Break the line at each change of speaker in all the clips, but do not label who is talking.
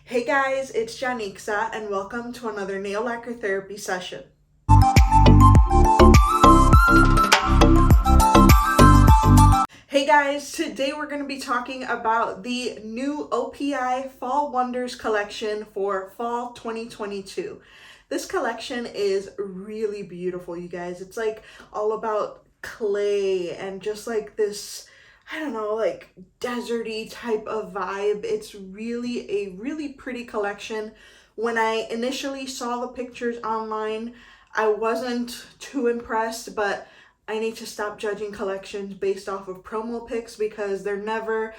Hey guys, it's Janixa and welcome to another nail lacquer therapy session. Hey guys, today we're going to be talking about the new OPI Fall Wonders collection for fall 2022. This collection is really beautiful, you guys. It's like all about clay and just like this, I don't know, like deserty type of vibe. It's really a really pretty collection. When I initially saw the pictures online, I wasn't too impressed, but I need to stop judging collections based off of promo pics because they're never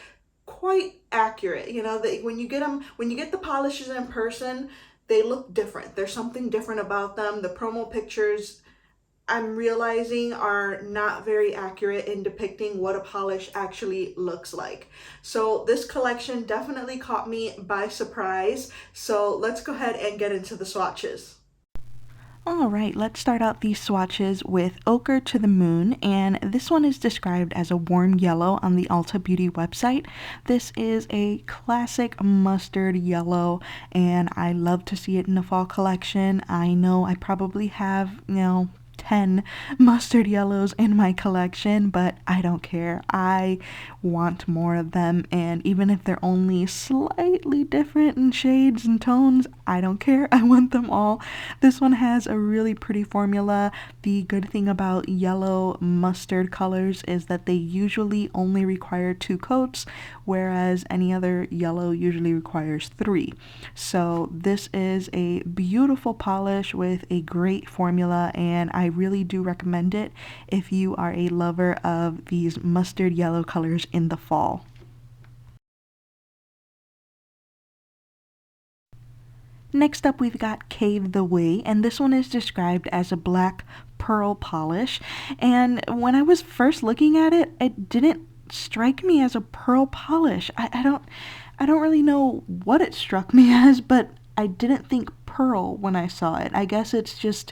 quite accurate. You know, when you get them, when you get the polishes in person, they look different. There's something different about them. The promo pictures, I'm realizing, are not very accurate in depicting what a polish actually looks like. So this collection definitely caught me by surprise. So let's go ahead and get into the swatches.
Alright, let's start out these swatches with Ochre to the Moon, and this one is described as a warm yellow on the Ulta Beauty website. This is a classic mustard yellow, and I love to see it in the fall collection. I know I probably have, 10 mustard yellows in my collection, but I don't care. I want more of them, and even if they're only slightly different in shades and tones, I don't care. I want them all. This one has a really pretty formula. The good thing about yellow mustard colors is that they usually only require 2 coats, whereas any other yellow usually requires 3. So this is a beautiful polish with a great formula, and I really do recommend it if you are a lover of these mustard yellow colors in the fall. Next up, we've got Cave the Way, and this one is described as a black pearl polish. And when I was first looking at it, it didn't strike me as a pearl polish. I don't really know what it struck me as, but I didn't think pearl when I saw it. I guess it's just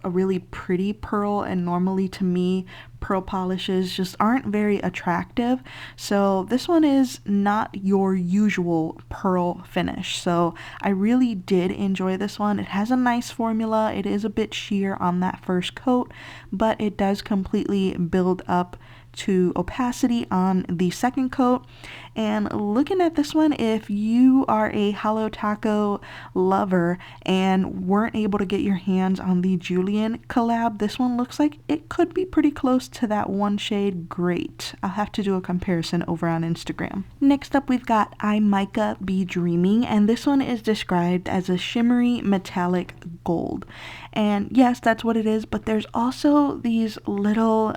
a really pretty pearl, and normally to me pearl polishes just aren't very attractive, so this one is not your usual pearl finish. So I really did enjoy this one. It has a nice formula. It is a bit sheer on that first coat, but it does completely build up to opacity on the second coat. And looking at this one, if you are a Halo Taco lover and weren't able to get your hands on the Julian collab, this one looks like it could be pretty close to that one shade Great. I'll have to do a comparison over on Instagram. Next up, we've got I Mica Be Dreaming, and this one is described as a shimmery metallic gold. And yes, that's what it is, but there's also these little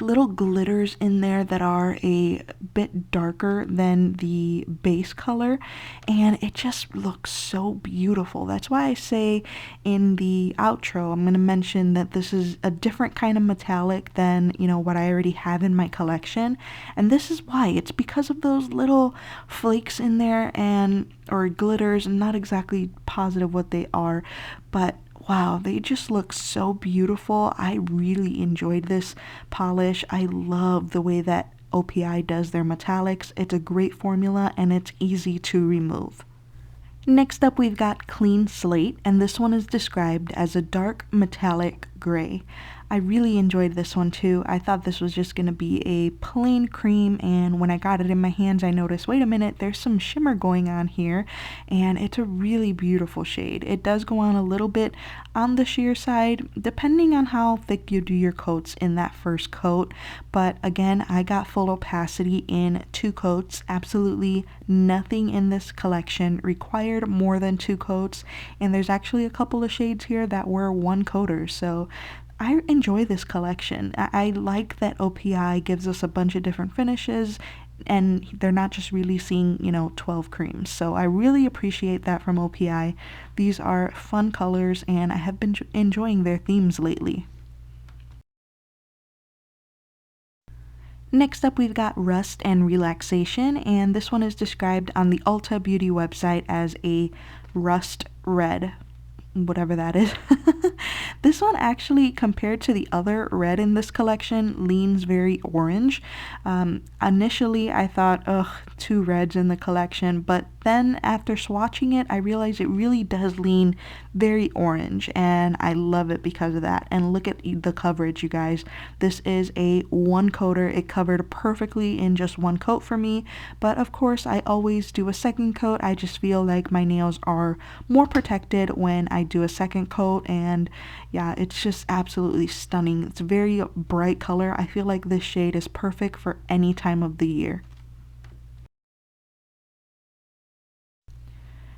little glitters in there that are a bit darker than the base color, and it just looks so beautiful. That's why I say in the outro I'm going to mention that this is a different kind of metallic than, what I already have in my collection. And this is why. It's because of those little flakes in there, and or glitters. I'm not exactly positive what they are, but wow, they just look so beautiful. I really enjoyed this polish. I love the way that OPI does their metallics. It's a great formula, and it's easy to remove. Next up, we've got Clean Slate, and this one is described as a dark metallic gray. I really enjoyed this one too. I thought this was just going to be a plain cream, and when I got it in my hands, I noticed, wait a minute, there's some shimmer going on here, and it's a really beautiful shade. It does go on a little bit on the sheer side, depending on how thick you do your coats in that first coat, but again, I got full opacity in 2 coats. Absolutely nothing in this collection required more than 2 coats, and there's actually a couple of shades here that were 1 coaters, so I enjoy this collection. I like that OPI gives us a bunch of different finishes, and they're not just releasing, 12 creams. So I really appreciate that from OPI. These are fun colors, and I have been enjoying their themes lately. Next up, we've got Rust and Relaxation, and this one is described on the Ulta Beauty website as a rust red, whatever that is. This one actually, compared to the other red in this collection, leans very orange. Initially, I thought, ugh, two reds in the collection, but then after swatching it, I realized it really does lean very orange, and I love it because of that. And look at the coverage, you guys. This is a one coater. It covered perfectly in just one coat for me, but of course I always do a second coat. I just feel like my nails are more protected when I do a second coat, and yeah, it's just absolutely stunning. It's a very bright color. I feel like this shade is perfect for any time of the year.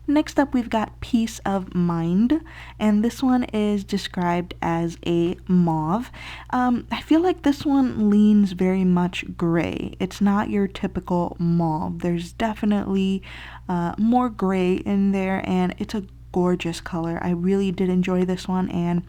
Next up, we've got Peace of Mind, and this one is described as a mauve. I feel like this one leans very much gray. It's not your typical mauve. There's definitely more gray in there, and it's a gorgeous color. I really did enjoy this one, and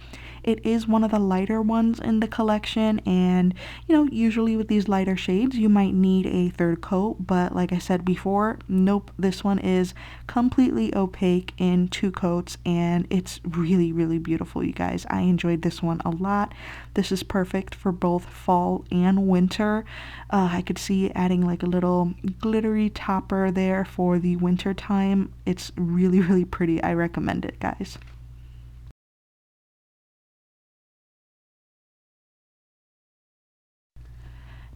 it is one of the lighter ones in the collection, and usually with these lighter shades you might need a third coat, but like I said before, nope, this one is completely opaque in two coats, and it's really, really beautiful, you guys. I enjoyed this one a lot. This is perfect for both fall and winter. I could see adding like a little glittery topper there for the winter time. It's really, really pretty. I recommend it, guys.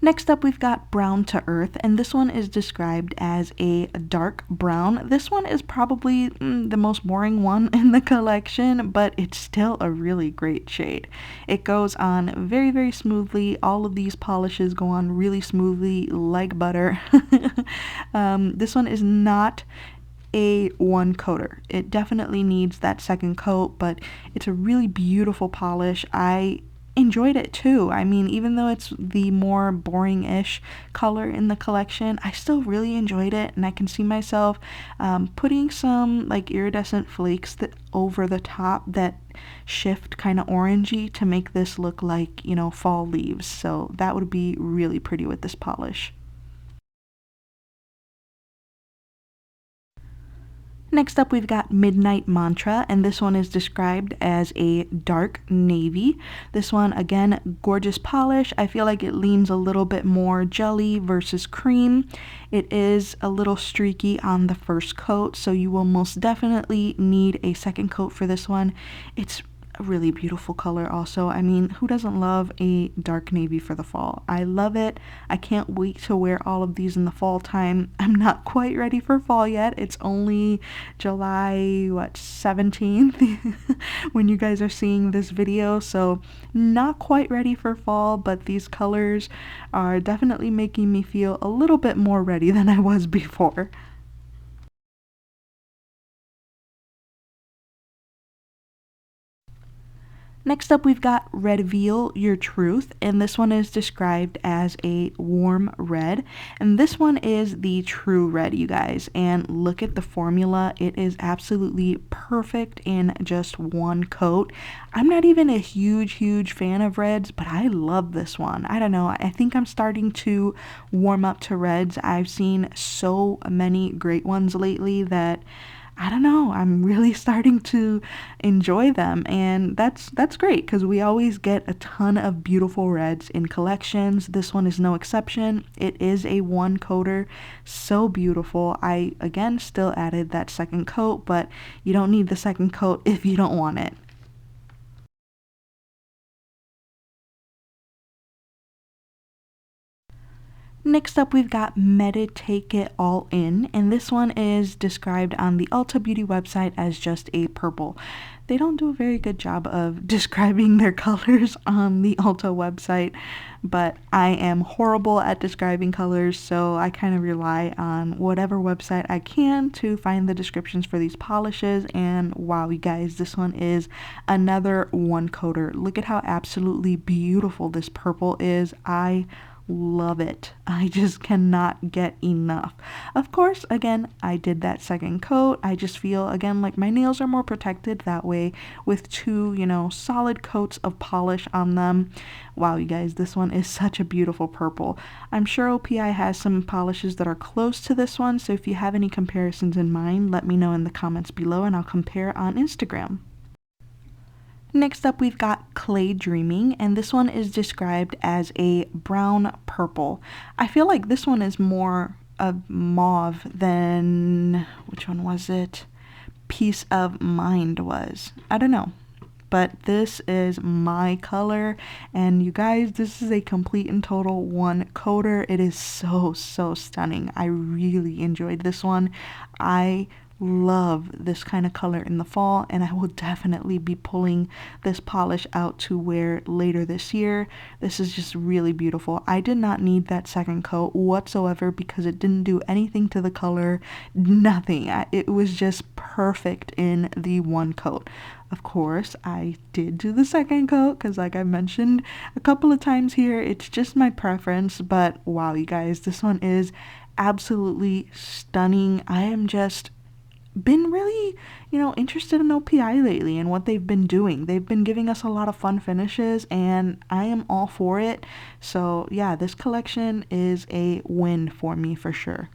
Next up, we've got Brown to Earth, and this one is described as a dark brown. This one is probably the most boring one in the collection, but it's still a really great shade. It goes on very, very smoothly. All of these polishes go on really smoothly like butter. This one is not a one coater. It definitely needs that second coat, but it's a really beautiful polish. I enjoyed it too. I mean, even though it's the more boring-ish color in the collection, I still really enjoyed it, and I can see myself putting some like iridescent flakes over the top that shift kind of orangey to make this look like, fall leaves. So that would be really pretty with this polish. Next up, we've got Midnight Mantra, and this one is described as a dark navy. This one, again, gorgeous polish. I feel like it leans a little bit more jelly versus cream. It is a little streaky on the first coat, so you will most definitely need a second coat for this one. It's a really beautiful color also. I mean, who doesn't love a dark navy for the fall? I love it. I can't wait to wear all of these in the fall time. I'm not quite ready for fall yet. It's only July 17th when you guys are seeing this video, so not quite ready for fall, but these colors are definitely making me feel a little bit more ready than I was before. Next up, we've got Red-veal Your Truth, and this one is described as a warm red, and this one is the true red, you guys, and look at the formula. It is absolutely perfect in just one coat. I'm not even a huge fan of reds, but I love this one. I don't know, I think I'm starting to warm up to reds. I've seen so many great ones lately that I don't know, I'm really starting to enjoy them, and that's great because we always get a ton of beautiful reds in collections. This one is no exception. It is a one coater, so beautiful. I again still added that second coat, but you don't need the second coat if you don't want it. Next up, we've got Medi-take It All In, and this one is described on the Ulta Beauty website as just a purple. They don't do a very good job of describing their colors on the Ulta website, but I am horrible at describing colors, so I kind of rely on whatever website I can to find the descriptions for these polishes, and wow, you guys, this one is another one coater. Look at how absolutely beautiful this purple is. I love it. I just cannot get enough. Of course, again, I did that second coat. I just feel, again, like my nails are more protected that way with two, solid coats of polish on them. Wow, you guys, this one is such a beautiful purple. I'm sure OPI has some polishes that are close to this one, so if you have any comparisons in mind, let me know in the comments below and I'll compare on Instagram. Next up, we've got Claydreaming, and this one is described as a brown purple. I feel like this one is more of mauve than, which one was it? Peace of Mind was. I don't know. But this is my color, and you guys, this is a complete and total one coater. It is so stunning. I really enjoyed this one. I love this kind of color in the fall, and I will definitely be pulling this polish out to wear later this year. This is just really beautiful. I did not need that second coat whatsoever because it didn't do anything to the color, nothing. It was just perfect in the one coat. Of course, I did do the second coat because, like I mentioned a couple of times here, it's just my preference. But wow, you guys, this one is absolutely stunning. I am just been really, interested in OPI lately and what they've been doing. They've been giving us a lot of fun finishes, and I am all for it. So yeah, this collection is a win for me for sure.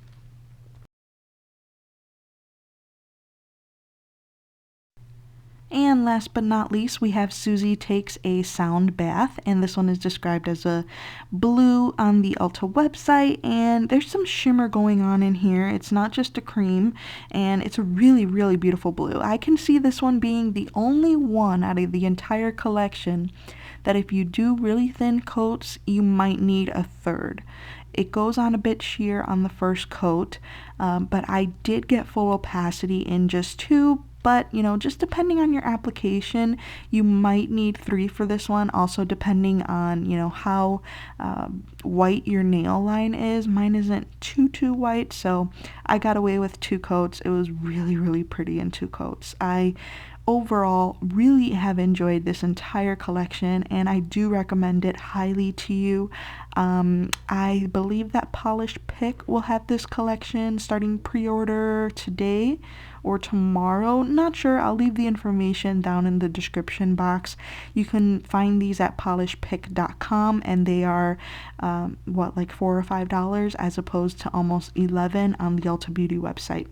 And last but not least, we have Suzi Takes a Sound Bath, and this one is described as a blue on the Ulta website, and there's some shimmer going on in here. It's not just a cream, and it's a really beautiful blue. I can see this one being the only one out of the entire collection that if you do really thin coats, you might need a third. It goes on a bit sheer on the first coat, but I did get full opacity in just two. But, just depending on your application, you might need 3 for this one. Also, depending on, how white your nail line is. Mine isn't too white, so I got away with 2 coats. It was really pretty in 2 coats. I overall really have enjoyed this entire collection, and I do recommend it highly to you. I believe that Polish Pick will have this collection starting pre-order today or tomorrow. Not sure. I'll leave the information down in the description box. You can find these at polishpick.com, and they are like $4 or $5 as opposed to almost $11 on the Ulta Beauty website.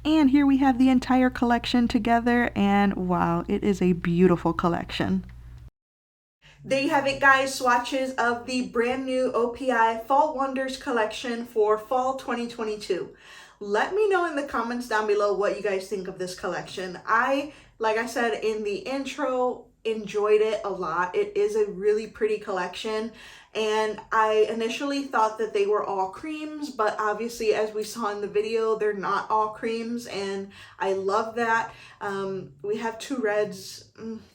And here we have the entire collection together, and wow, it is a beautiful collection.
There you have it, guys. Swatches of the brand new OPI Fall Wonders collection for fall 2022. Let me know in the comments down below what you guys think of this collection. Like I said in the intro, enjoyed it a lot. It is a really pretty collection, and I initially thought that they were all creams, but obviously, as we saw in the video, they're not all creams, and I love that. We have 2 reds.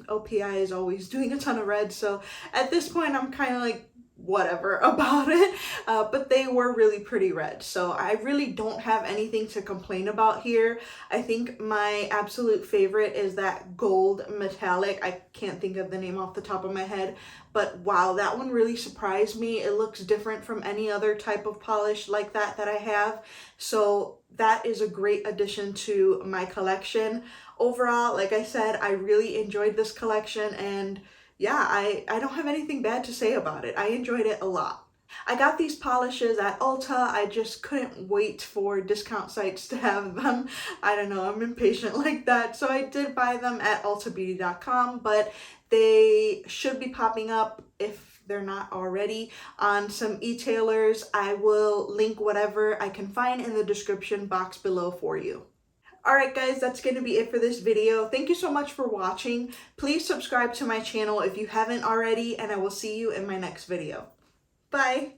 OPI is always doing a ton of reds, so at this point I'm kind of like whatever about it, but they were really pretty red, so I really don't have anything to complain about here. I think my absolute favorite is that gold metallic. I can't think of the name off the top of my head, but wow, that one really surprised me. It looks different from any other type of polish like that I have, so that is a great addition to my collection. Overall, like I said, I really enjoyed this collection, and yeah, I don't have anything bad to say about it. I enjoyed it a lot. I got these polishes at Ulta. I just couldn't wait for discount sites to have them. I don't know, I'm impatient like that. So I did buy them at ultabeauty.com, but they should be popping up, if they're not already, on some e-tailers. I will link whatever I can find in the description box below for you. Alright guys, that's going to be it for this video. Thank you so much for watching. Please subscribe to my channel if you haven't already, and I will see you in my next video. Bye!